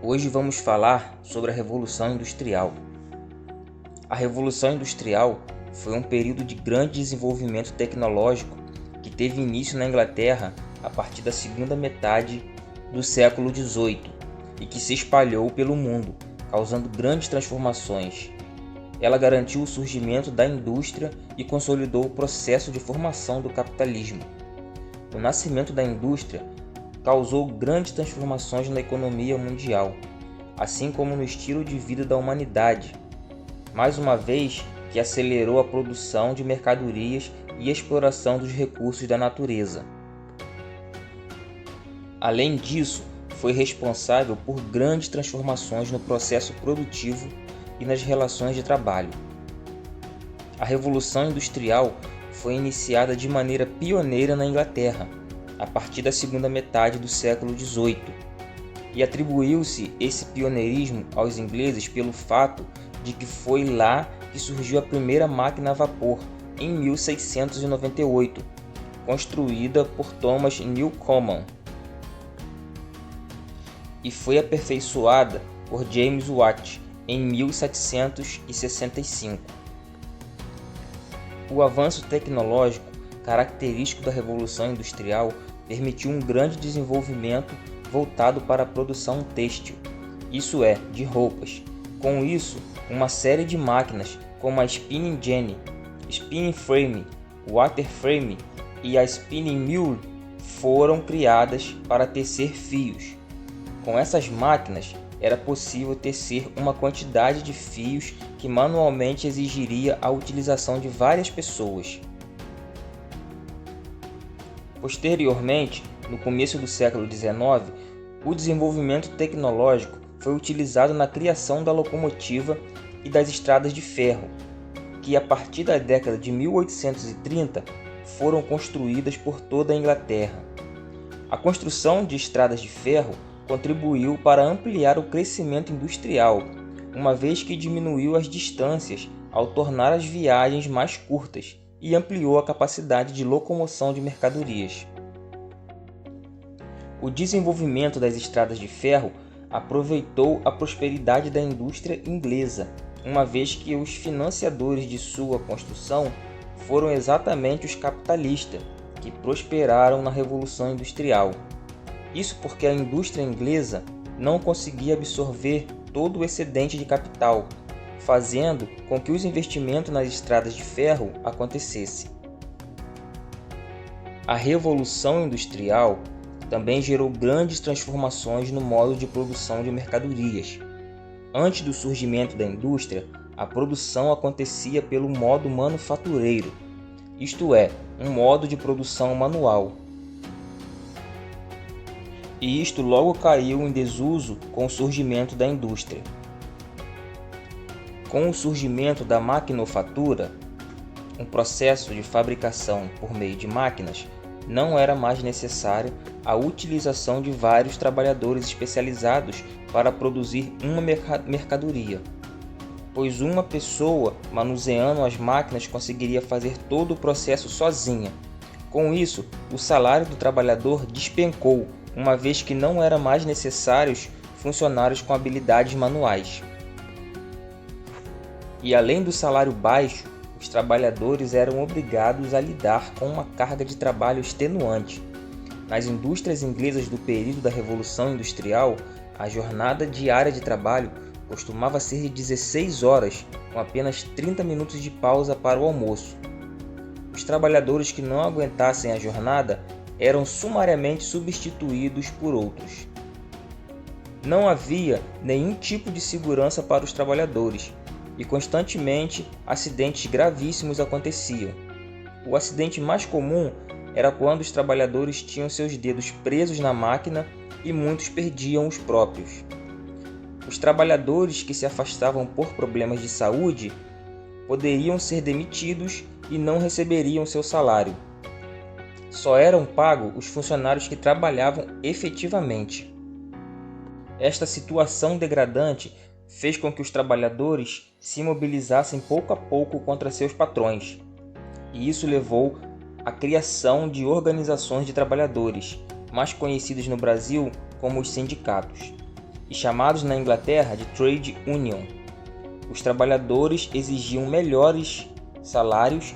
Hoje vamos falar sobre a Revolução Industrial. A Revolução Industrial foi um período de grande desenvolvimento tecnológico que teve início na Inglaterra a partir da segunda metade do século XVIII e que se espalhou pelo mundo, causando grandes transformações. Ela garantiu o surgimento da indústria e consolidou o processo de formação do capitalismo. O nascimento da indústria causou grandes transformações na economia mundial, assim como no estilo de vida da humanidade, mais uma vez que acelerou a produção de mercadorias e a exploração dos recursos da natureza. Além disso, foi responsável por grandes transformações no processo produtivo e nas relações de trabalho. A Revolução Industrial foi iniciada de maneira pioneira na Inglaterra, a partir da segunda metade do século XVIII, e atribuiu-se esse pioneirismo aos ingleses pelo fato de que foi lá que surgiu a primeira máquina a vapor, em 1698, construída por Thomas Newcomen, e foi aperfeiçoada por James Watt em 1765. O avanço tecnológico característico da Revolução Industrial permitiu um grande desenvolvimento voltado para a produção têxtil, isso é, de roupas. Com isso, uma série de máquinas como a spinning jenny, spinning frame, water frame e a spinning mule foram criadas para tecer fios. Com essas máquinas, era possível tecer uma quantidade de fios que manualmente exigiria a utilização de várias pessoas. Posteriormente, no começo do século XIX, o desenvolvimento tecnológico foi utilizado na criação da locomotiva e das estradas de ferro, que a partir da década de 1830 foram construídas por toda a Inglaterra. A construção de estradas de ferro contribuiu para ampliar o crescimento industrial, uma vez que diminuiu as distâncias ao tornar as viagens mais curtas e ampliou a capacidade de locomoção de mercadorias. O desenvolvimento das estradas de ferro aproveitou a prosperidade da indústria inglesa, uma vez que os financiadores de sua construção foram exatamente os capitalistas, que prosperaram na Revolução Industrial. Isso porque a indústria inglesa não conseguia absorver todo o excedente de capital, fazendo com que os investimentos nas estradas de ferro acontecessem. A Revolução Industrial também gerou grandes transformações no modo de produção de mercadorias. Antes do surgimento da indústria, a produção acontecia pelo modo manufatureiro, isto é, um modo de produção manual. E isto logo caiu em desuso com o surgimento da indústria. Com o surgimento da maquinofatura, um processo de fabricação por meio de máquinas, não era mais necessária a utilização de vários trabalhadores especializados para produzir uma mercadoria, pois uma pessoa manuseando as máquinas conseguiria fazer todo o processo sozinha. Com isso, o salário do trabalhador despencou, uma vez que não eram mais necessários funcionários com habilidades manuais. E além do salário baixo, os trabalhadores eram obrigados a lidar com uma carga de trabalho extenuante. Nas indústrias inglesas do período da Revolução Industrial, a jornada diária de trabalho costumava ser de 16 horas, com apenas 30 minutos de pausa para o almoço. Os trabalhadores que não aguentassem a jornada eram sumariamente substituídos por outros. Não havia nenhum tipo de segurança para os trabalhadores, e constantemente acidentes gravíssimos aconteciam. O acidente mais comum era quando os trabalhadores tinham seus dedos presos na máquina e muitos perdiam os próprios. Os trabalhadores que se afastavam por problemas de saúde poderiam ser demitidos e não receberiam seu salário. Só eram pagos os funcionários que trabalhavam efetivamente. Esta situação degradante fez com que os trabalhadores se mobilizassem pouco a pouco contra seus patrões, e isso levou à criação de organizações de trabalhadores, mais conhecidas no Brasil como os sindicatos. e chamados na Inglaterra de trade union. Os trabalhadores exigiam melhores salários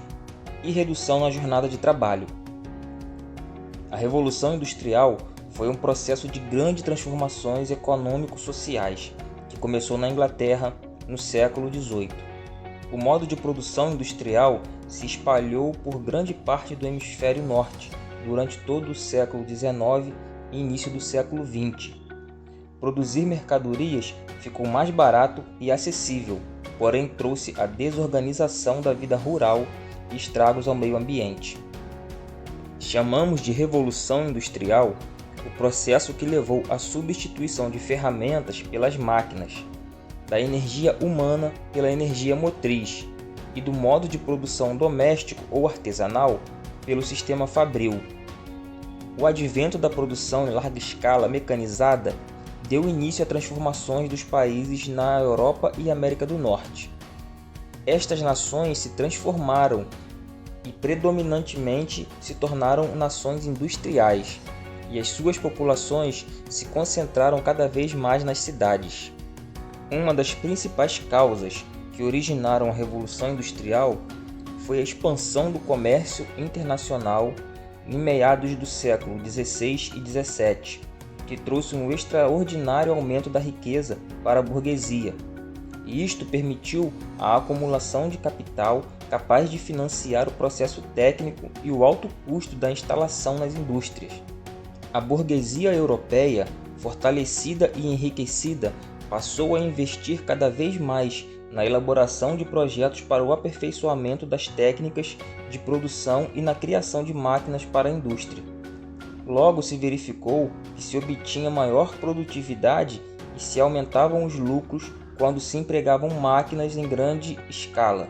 e redução na jornada de trabalho. A Revolução Industrial foi um processo de grandes transformações econômico-sociais que começou na Inglaterra no século XVIII. O modo de produção industrial se espalhou por grande parte do hemisfério norte durante todo o século XIX e início do século XX. Produzir mercadorias ficou mais barato e acessível, porém trouxe a desorganização da vida rural e estragos ao meio ambiente. Chamamos de Revolução Industrial o processo que levou à substituição de ferramentas pelas máquinas, da energia humana pela energia motriz e do modo de produção doméstico ou artesanal pelo sistema fabril. O advento da produção em larga escala mecanizada deu início a transformações dos países na Europa e América do Norte. Estas nações se transformaram e predominantemente se tornaram nações industriais, e as suas populações se concentraram cada vez mais nas cidades. Uma das principais causas que originaram a Revolução Industrial foi a expansão do comércio internacional em meados do século XVI e XVII, que trouxe um extraordinário aumento da riqueza para a burguesia, e isto permitiu a acumulação de capital capaz de financiar o processo técnico e o alto custo da instalação nas indústrias. A burguesia europeia, fortalecida e enriquecida, passou a investir cada vez mais na elaboração de projetos para o aperfeiçoamento das técnicas de produção e na criação de máquinas para a indústria. Logo se verificou que se obtinha maior produtividade e se aumentavam os lucros quando se empregavam máquinas em grande escala.